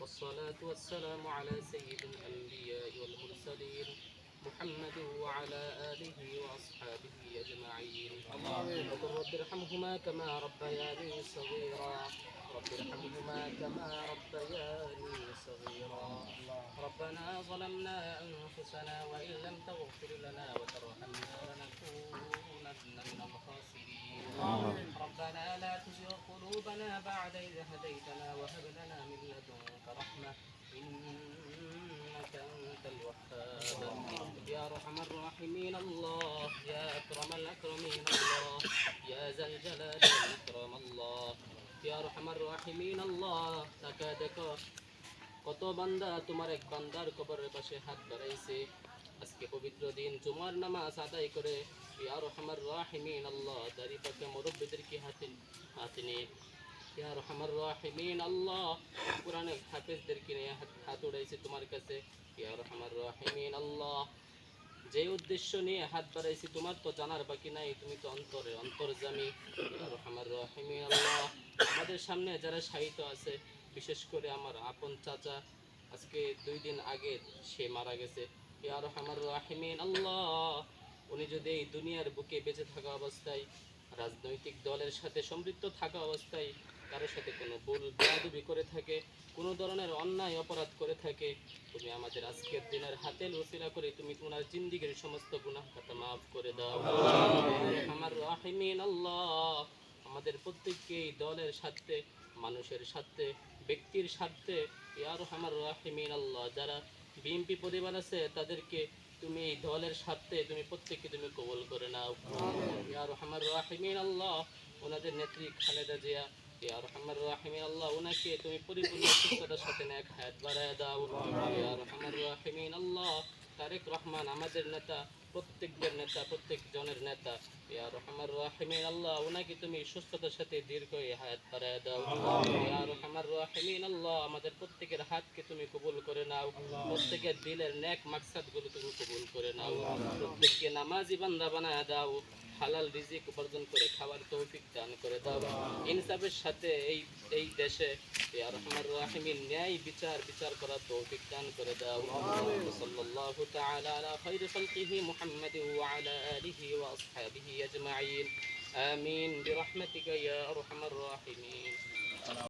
والصلاة والسلام على سيد الأنبياء والمرسلين محمد وعلى آله وأصحابه أجمعين. وقل رب ارحمهما كما ربياني صغيرا. رب ارحمهما كما ربياني صغيرا. ربنا ظلمنا أنفسنا وإن لم تغفر لنا وترحمنا لنكونن من الخاسرين. ربنا لا تزغ قلوبنا بعد إذ هديتنا وهب لنا من لدنك رحمة إنك أنت الوهاب. يا أرحم الراحمين الله، يا أكرم الأكرمين الله، يا ذا الجلال والإكرام الله، يا أرحم الراحمين الله। তাকা দেখো কত বান্দা তোমার এক বান্দার কবরের পাশে হাত বাড়াইছে। আজকে পবিত্র দিন জুমার নামাজ আদায় করে ইয়া আরহামার রাহিমিন আল্লাহ দাড়ি পাকা মুরব্বিদেরকে হাতে নিয়ে ইয়া আরহামার রাহিমিন আল্লাহ কোরআনের হাফেজদেরকে নিয়ে হাত উঠাইছে তোমার কাছে। ইয়া আরহামার রাহিমিন আল্লাহ যে উদ্দেশ্য নিয়ে হাত বাড়াইছি তোমার তো জানার বাকি নাই, তুমি তো অন্তর্জামী। ইয়া আরহামার রাহিমিন আল্লাহ আমাদের সামনে যারা শায়িত আছে, বিশেষ করে আমার আপন চাচা, আজকে 2 দিন আগে সে মারা গেছে। ইয়া আরহামার রাহিমিন আল্লাহ উনি যদি এই দুনিয়ার বুকে বেঁচে থাকা অবস্থায় রাজনৈতিক দলের সাথে সম্পৃক্ত থাকা অবস্থায় কারোর সাথে কোনো ভুল বেয়াদবি করে থাকে, কোনো ধরনের অন্যায় অপরাধ করে থাকে, তুমি আমাদের আজকের দিনের হাতের ওসিলা করে তুমি তোমার জিন্দিগির সমস্ত গুনাহ খাতা মাফ করে দাও। আমার রাহিমিন আল্লাহ আমাদের প্রত্যেককে দলের স্বার্থে, মানুষের স্বার্থে, ব্যক্তির স্বার্থে ইয়া আরহামার রাহিমিন আল্লাহ যারা বিএনপি পরিবার আছে তাদেরকে তুমি এই দলের স্বার্থে তুমি প্রত্যেককে তুমি কবুল করে নাও। ইয়া আরহামার রাহিমিন আল্লাহ ওনাদের নেত্রী খালেদা জিয়া, ইয়া আরহামার রাহিমিন আল্লাহ ওনাকে তুমি পরিপূর্ণ সুস্থতার সাথে নেক হায়াত বাড়ায় দাও। ইয়া আরহামার রাহিমিন আল্লাহ তারেক রহমান আমাদের নেতা, প্রত্যেকদের নেতা, প্রত্যেক জনের নেতা, ইয়া আরহামার রাহিমিন আল্লাহ ওনাকে তুমি সুস্থতার সাথে দীর্ঘ হায়াত বাড়ায় দাও। ইয়া আরহামার রাহিমিন আল্লাহ আমাদের প্রত্যেকের হাতকে তুমি কবুল করে নাও, প্রত্যেকের দিলের নেক মাকসাদগুলো তুমি কবুল করে নাও, প্রত্যেককে নামাজি বান্দা বানায় দাও, হালাল রিজিক উপার্জন করে খাওয়ার তৌফিক দান করে দাও। ইনসাফের সাথে এই দেশে ইয়া আরহামার রাহিমিন ন্যায় বিচার করার তৌফিক দান করে দাও। সাল্লাল্লাহু তাআলা আলা খায়রি খালকিহি মুহাম্মাদিন ওয়া আলা আলিহি ওয়া আসহাবিহি আজমাইন। আমিন বিরহমাতিকা ইয়া আরহামার রাহিমিন।